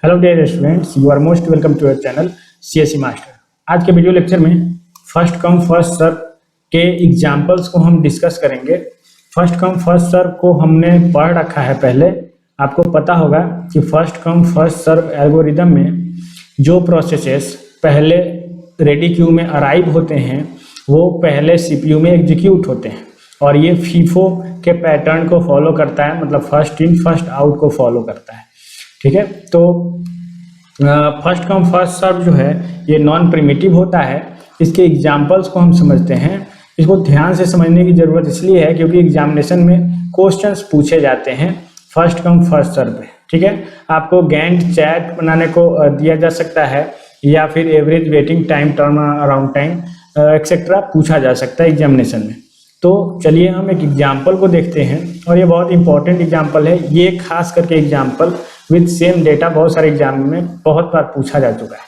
Hello dear students, you are most welcome to your channel CSE master. आज के video lecture में first come first serve के examples को हम discuss करेंगे। फर्स्ट कम फर्स्ट सर्व को हमने पढ़ रखा है पहले। आपको पता होगा कि first come first serve algorithm में जो प्रोसेसेस पहले रेडी क्यू में अराइव होते हैं वो पहले CPU में एग्जीक्यूट होते हैं और ये फीफो के पैटर्न को फॉलो करता है, मतलब फर्स्ट इन फर्स्ट आउट को फॉलो करता है। ठीक है, तो फर्स्ट कम फर्स्ट सर्व जो है ये नॉन प्रिमिटिव होता है। इसके एग्जाम्पल्स को हम समझते हैं। इसको ध्यान से समझने की ज़रूरत इसलिए है क्योंकि एग्जामिनेशन में क्वेश्चंस पूछे जाते हैं फर्स्ट कम फर्स्ट सर्व पे। ठीक है, आपको गैंट चैट बनाने को दिया जा सकता है या फिर average waiting time, turn around time etcetera पूछा जा सकता है एग्जामिनेशन में। तो चलिए हम एक एग्जाम्पल को देखते हैं और ये बहुत इंपॉर्टेंट एग्जाम्पल है। ये खास करके एग्जाम्पल विद सेम डेटा बहुत सारे एग्जाम में बहुत बार पूछा जा चुका है।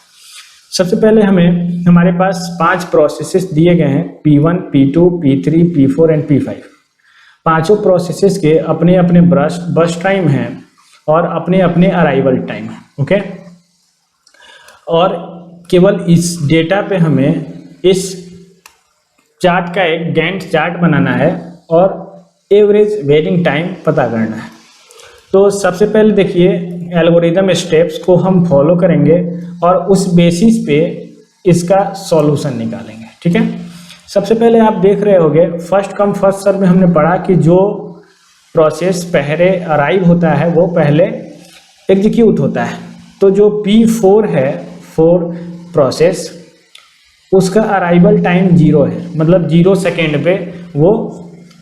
सबसे पहले हमारे पास 5 प्रोसेसेस दिए गए हैं, P1, P2, P3, P4 and P5। पांचों प्रोसेसेस के अपने अपने बर्स्ट टाइम हैं और अपने अपने अराइवल टाइम है। ओके, और केवल इस डेटा पे हमें इस चार्ट का एक गैंट चार्ट बनाना है और एवरेज वेटिंग टाइम पता करना है। तो सबसे पहले देखिए एल्गोरिदम स्टेप्स को हम फॉलो करेंगे और उस बेसिस पे इसका सॉल्यूशन निकालेंगे। ठीक है, सबसे पहले आप देख रहे होंगे फर्स्ट कम फर्स्ट सर्व में हमने पढ़ा कि जो प्रोसेस पहले अराइव होता है वो पहले एग्जीक्यूट होता है। तो जो P4 है, 4 प्रोसेस, उसका अराइवल टाइम 0 है, मतलब 0 सेकेंड पे वो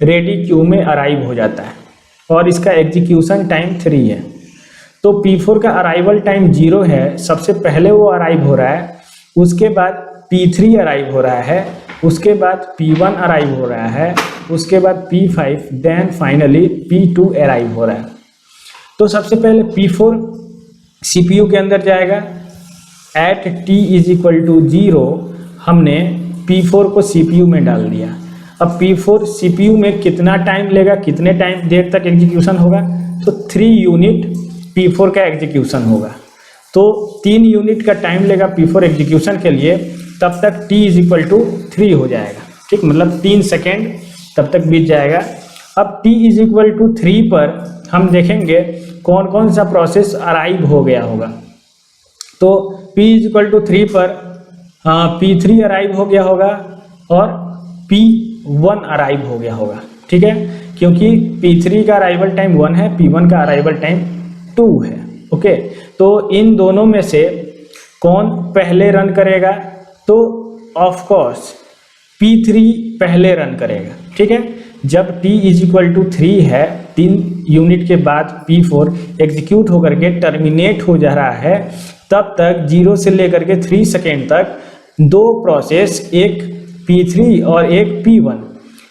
रेडी क्यू में अराइव हो जाता है और इसका एग्जीक्यूशन टाइम 3 है। तो P4 का अराइवल टाइम 0 है, सबसे पहले वो अराइव हो रहा है, उसके बाद P3 अराइव हो रहा है, उसके बाद P1 अराइव हो रहा है, उसके बाद P5, then finally P2 arrive हो रहा है। तो सबसे पहले P4 CPU के अंदर जाएगा। एट t = 0 हमने P4 को CPU में डाल दिया। अब P4 CPU में कितना टाइम लेगा, कितने टाइम देर तक एग्जीक्यूशन होगा, तो 3 यूनिट P4 का एग्जीक्यूशन होगा। तो 3 यूनिट का टाइम लेगा P4 एग्जीक्यूशन के लिए, तब तक t = 3 हो जाएगा। ठीक, मतलब 3 सेकेंड तब तक बीत जाएगा। अब t = 3 पर हम देखेंगे कौन कौन सा प्रोसेस अराइव हो गया होगा। तो p = 3 पर P3 अराइव हो गया होगा और P1 अराइव हो गया होगा। ठीक है, क्योंकि P3 का अराइवल टाइम 1 है, P1 का अराइवल टाइम 2 है। ओके, तो इन दोनों में से कौन पहले रन करेगा, तो ऑफ कोर्स P3 पहले रन करेगा। ठीक है, जब t = 3 है, 3 यूनिट के बाद P4 एग्जीक्यूट होकर के टर्मिनेट हो जा रहा है, तब तक 0 से लेकर के 3 सेकेंड तक 2 प्रोसेस, एक P3 और एक P1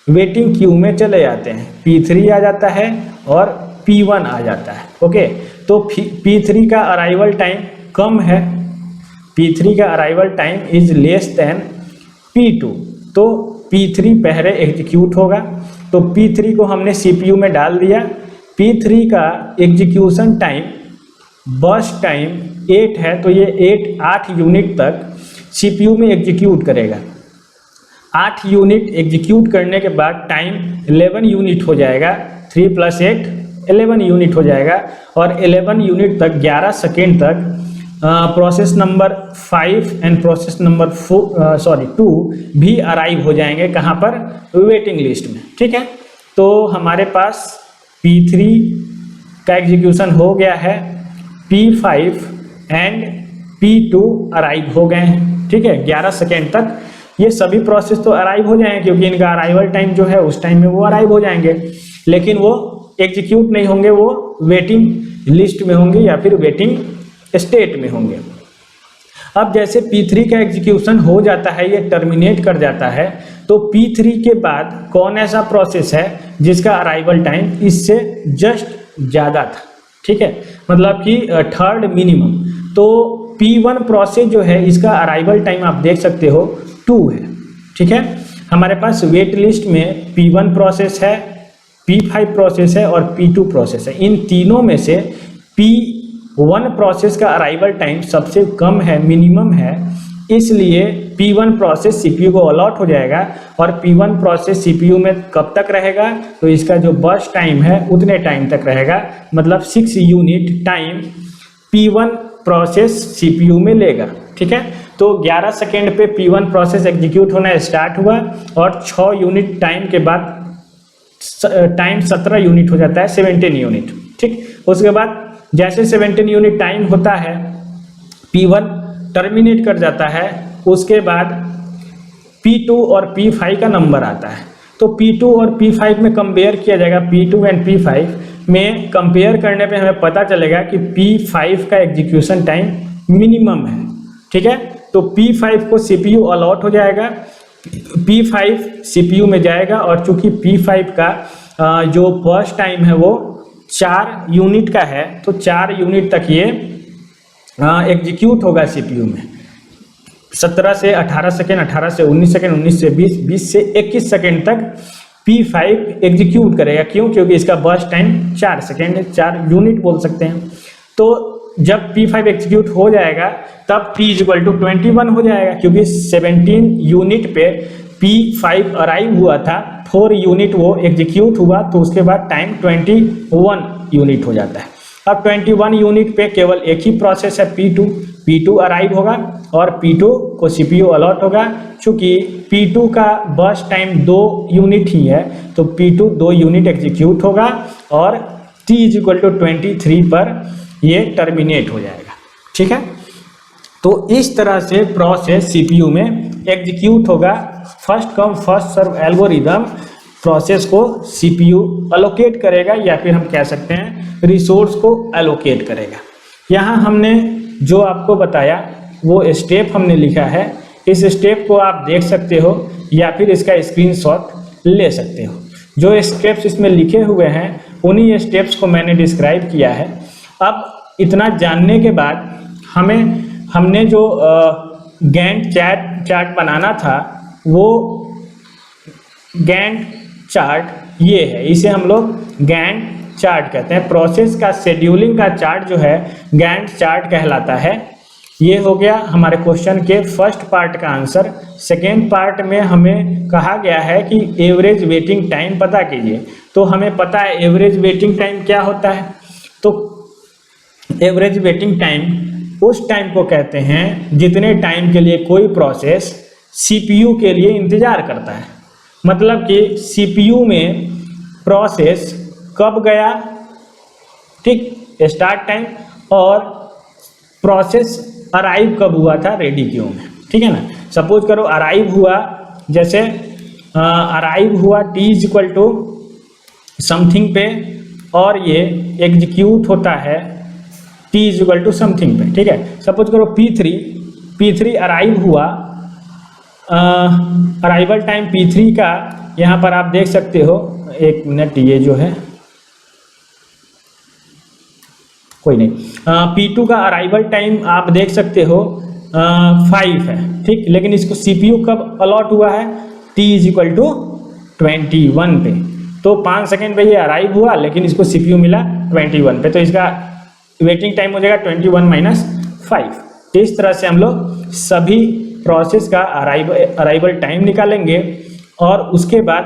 वेटिंग क्यू में चले जाते हैं। P3 आ जाता है और P1 आ जाता है। ओके, तो P3 का अराइवल टाइम कम है, P3 का arrival time is less than P2। तो P3 पहले एग्जीक्यूट होगा। तो P3 को हमने CPU में डाल दिया। P3 का एग्जीक्यूशन टाइम, बर्स्ट टाइम 8 है, तो ये 8 यूनिट तक CPU में एग्जीक्यूट करेगा। 8 यूनिट एग्जीक्यूट करने के बाद टाइम 11 यूनिट हो जाएगा। 3 + 8 11 यूनिट हो जाएगा और 11 यूनिट तक 11 सेकेंड तक process number 5 and process number 2 भी अराइव हो जाएंगे। कहाँ पर, वेटिंग लिस्ट में। ठीक है, तो हमारे पास P3 का एग्जीक्यूशन हो गया है, P5 एंड P2 अराइव हो गए हैं। ठीक है, 11 सेकेंड तक ये सभी प्रोसेस तो अराइव हो जाएंगे क्योंकि इनका अराइवल टाइम जो है उस टाइम में वो अराइव हो जाएंगे, लेकिन वो एग्जीक्यूट नहीं होंगे, वो वेटिंग लिस्ट में होंगे या फिर वेटिंग स्टेट में होंगे। अब जैसे P3 का एग्जीक्यूशन हो जाता है, ये टर्मिनेट कर जाता है, तो P3 के बाद कौन ऐसा प्रोसेस है जिसका अराइवल टाइम इससे जस्ट ज़्यादा था। ठीक है, मतलब कि थर्ड मिनिमम। तो P1 प्रोसेस जो है इसका अराइवल टाइम आप देख सकते हो 2 है। ठीक है, हमारे पास वेट लिस्ट में P1 प्रोसेस है, P5 प्रोसेस है और P2 प्रोसेस है। इन तीनों में से P1 प्रोसेस का अराइवल टाइम सबसे कम है, मिनिमम है, इसलिए P1 प्रोसेस CPU को अलॉट हो जाएगा और P1 प्रोसेस CPU में कब तक रहेगा, तो इसका जो बर्स्ट टाइम है उतने टाइम तक रहेगा, मतलब 6 unit time P1 process CPU में लेगा। ठीक है, तो 11 सेकेंड पे P1 प्रोसेस एग्जीक्यूट होना स्टार्ट हुआ और 6 यूनिट टाइम के बाद टाइम 17 यूनिट हो जाता है, 17 यूनिट। ठीक, उसके बाद जैसे 17 यूनिट टाइम होता है P1 टर्मिनेट कर जाता है, उसके बाद P2 और P5 का नंबर आता है। तो P2 और P5 में कंपेयर किया जाएगा। P2 एंड P5 में कंपेयर करने पे हमें पता चलेगा कि P5 का एग्जीक्यूशन टाइम मिनिमम है। ठीक है, तो P5 को CPU अलॉट हो जाएगा, P5 CPU में जाएगा और चूंकि P5 का जो बर्स्ट टाइम है वो 4 यूनिट का है, तो 4 यूनिट तक ये एग्जीक्यूट होगा CPU में। 17 से 18 सेकेंड, 18 से 19 सेकेंड, 19 से 20, 20 से 21 सेकेंड तक P5 एग्जीक्यूट करेगा। क्यों? क्योंकि इसका बर्स्ट टाइम 4 सेकेंड है, 4 यूनिट बोल सकते हैं। तो जब P5 एग्जीक्यूट हो जाएगा तब P = 21 हो जाएगा, क्योंकि 17 यूनिट पे P5 अराइव हुआ था, 4 यूनिट वो एग्जीक्यूट हुआ, तो उसके बाद टाइम 21 यूनिट हो जाता है। अब 21 यूनिट पे केवल एक ही प्रोसेस है P2 अराइव होगा और P2 को CPU अलॉट होगा। चूंकि P2 का बर्स्ट टाइम 2 यूनिट ही है, तो P2 2 यूनिट एग्जीक्यूट होगा और T = 23 पर ये टर्मिनेट हो जाएगा। ठीक है, तो इस तरह से प्रोसेस CPU में एग्जीक्यूट होगा। First come first serve algorithm process को CPU अलोकेट करेगा, या फिर हम कह सकते हैं रिसोर्स को एलोकेट करेगा। यहाँ हमने जो आपको बताया वो स्टेप हमने लिखा है, इस स्टेप को आप देख सकते हो या फिर इसका स्क्रीनशॉट ले सकते हो। जो स्टेप्स इसमें लिखे हुए हैं उन्हीं स्टेप्स को मैंने डिस्क्राइब किया है। अब इतना जानने के बाद हमने जो गैंट चार्ट बनाना था, वो गैंट चार्ट ये है, इसे हम लोग गैंट चार्ट कहते हैं। प्रोसेस का शेड्यूलिंग का चार्ट जो है गैंट चार्ट कहलाता है। ये हो गया हमारे क्वेश्चन के फर्स्ट पार्ट का आंसर। सेकेंड पार्ट में हमें कहा गया है कि एवरेज वेटिंग टाइम पता कीजिए। तो हमें पता है एवरेज वेटिंग टाइम क्या होता है। तो एवरेज वेटिंग टाइम उस टाइम को कहते हैं जितने टाइम के लिए कोई प्रोसेस CPU के लिए इंतजार करता है। मतलब कि CPU में प्रोसेस कब गया, ठीक, स्टार्ट टाइम, और प्रोसेस अराइव कब हुआ था रेडी क्यू में। ठीक है ना, सपोज करो अराइव हुआ, जैसे अराइव हुआ T = समथिंग पे और ये एग्जीक्यूट होता है T = समथिंग पे। ठीक है, सपोज करो P3 अराइव हुआ, अराइवल टाइम P3 का यहाँ पर आप देख सकते हो, एक मिनट, ये जो है कोई नहीं, P2 का अराइवल टाइम आप देख सकते हो 5 है, ठीक, लेकिन इसको CPU कब अलॉट हुआ है, T = 21 पे। तो 5 सेकेंड पे ये अराइव हुआ, लेकिन इसको CPU मिला 21 पे, तो इसका वेटिंग टाइम हो जाएगा 21 - 5। इस तरह से हम लोग सभी प्रोसेस का अराइवल टाइम निकालेंगे और उसके बाद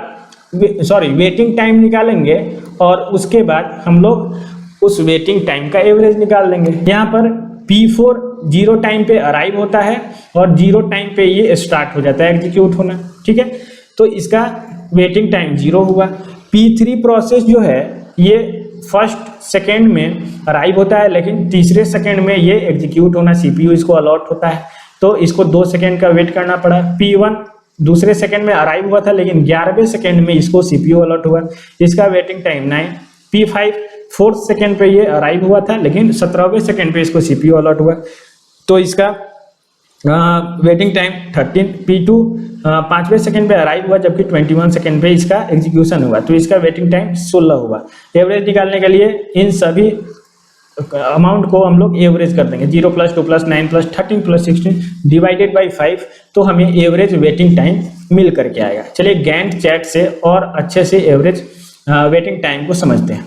वेटिंग टाइम निकालेंगे और उसके बाद हम लोग उस वेटिंग टाइम का एवरेज निकाल लेंगे। यहाँ पर P4 0 टाइम पे अराइव होता है और 0 टाइम पे ये स्टार्ट हो जाता है एग्जीक्यूट होना। ठीक है, तो इसका वेटिंग टाइम 0 हुआ। P3 प्रोसेस जो है ये फर्स्ट सेकेंड में अराइव होता है, लेकिन तीसरे सेकेंड में ये एग्जीक्यूट होना CPU इसको अलॉट होता है, तो इसको 2 सेकेंड का वेट करना पड़ा। P1 दूसरे सेकेंड में अराइव हुआ था, लेकिन 11वें सेकेंड में इसको CPU अलॉट हुआ, इसका waiting time 9। P5 4th second पे ये अराइव हुआ था, लेकिन 17वें सेकेंड पे इसको CPU अलॉट हुआ, तो इसका वेटिंग टाइम 13। P2 5वें सेकेंड पे अराइव हुआ, जबकि 21 सेकेंड पे इसका एग्जीक्यूशन हुआ, तो इसका वेटिंग टाइम 16 हुआ। एवरेज निकालने के लिए इन सभी अमाउंट को हम लोग एवरेज कर देंगे, 0 + 2 + 9 + 13 + 16 डिवाइडेड बाई 5, तो हमें एवरेज वेटिंग टाइम मिल करके आएगा। चलिए गैंट चार्ट से और अच्छे से एवरेज वेटिंग टाइम को समझते हैं।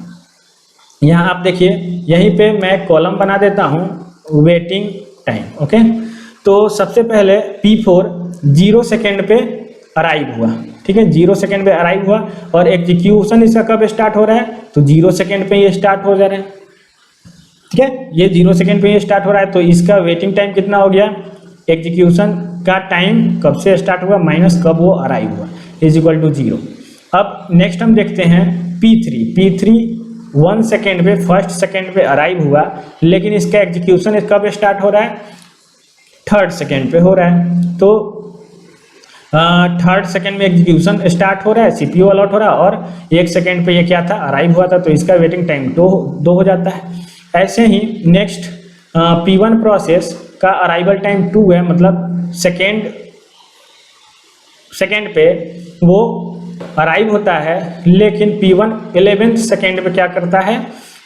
यहाँ आप देखिए, यहीं पे मैं कॉलम बना देता हूँ वेटिंग टाइम। ओके, तो सबसे पहले P4 0 सेकेंड पे अराइव हुआ, ठीक है, 0 सेकेंड पे अराइव हुआ और एग्जीक्यूशन इसका कब स्टार्ट हो रहा है, तो 0 सेकेंड पे ये स्टार्ट हो जा रहा है, ठीक है, ये 0 सेकेंड पे ये स्टार्ट हो रहा है, तो इसका वेटिंग टाइम कितना हो गया, एग्जीक्यूशन का टाइम कब से स्टार्ट हुआ माइनस कब वो अराइव हुआ इज इक्वल टू 0। अब नेक्स्ट हम देखते हैं P3 1 सेकेंड पे फर्स्ट सेकेंड पे अराइव हुआ, लेकिन इसका एग्जीक्यूशन कब स्टार्ट हो रहा है, 3rd सेकेंड पे हो रहा है, तो 3rd सेकेंड में एग्जीक्यूशन स्टार्ट हो रहा है, सीपीयू अलॉट हो रहा है और 1 सेकेंड पे ये क्या था, अराइव हुआ था, तो इसका वेटिंग टाइम 2 हो जाता है। ऐसे ही नेक्स्ट P1 प्रोसेस का अराइवल टाइम 2 है, मतलब सेकेंड पे वो अराइव होता है, लेकिन P1 11th सेकेंड पे क्या करता है,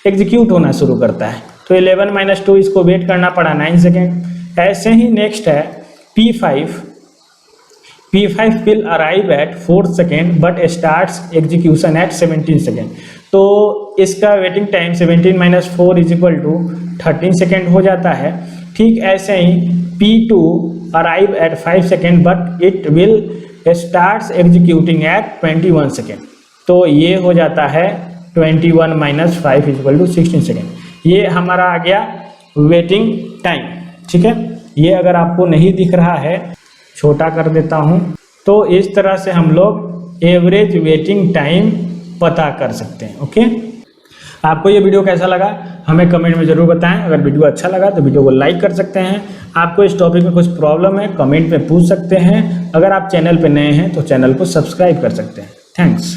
एग्जीक्यूट होना शुरू करता है, तो 11 - 2 इसको वेट करना पड़ा 9 सेकेंड। ऐसे ही नेक्स्ट है P5 will arrive at 4th second but starts execution at 17 second, तो इसका waiting time 17 - 4 is equal to 13 second हो जाता है। ठीक ऐसे ही P2 arrive at 5 second but it will starts executing at 21 second, तो ये हो जाता है 21 - 5 इज इक्वल टू 16 सेकेंड। ये हमारा आ गया वेटिंग टाइम, ठीक है। ये अगर आपको नहीं दिख रहा है, छोटा कर देता हूँ, तो इस तरह से हम लोग एवरेज वेटिंग टाइम पता कर सकते हैं। ओके, आपको ये वीडियो कैसा लगा हमें कमेंट में ज़रूर बताएं। अगर वीडियो अच्छा लगा तो वीडियो को लाइक कर सकते हैं। आपको इस टॉपिक में कुछ प्रॉब्लम है कमेंट में पूछ सकते हैं। अगर आप चैनल पे नए हैं तो चैनल को सब्सक्राइब कर सकते हैं। थैंक्स।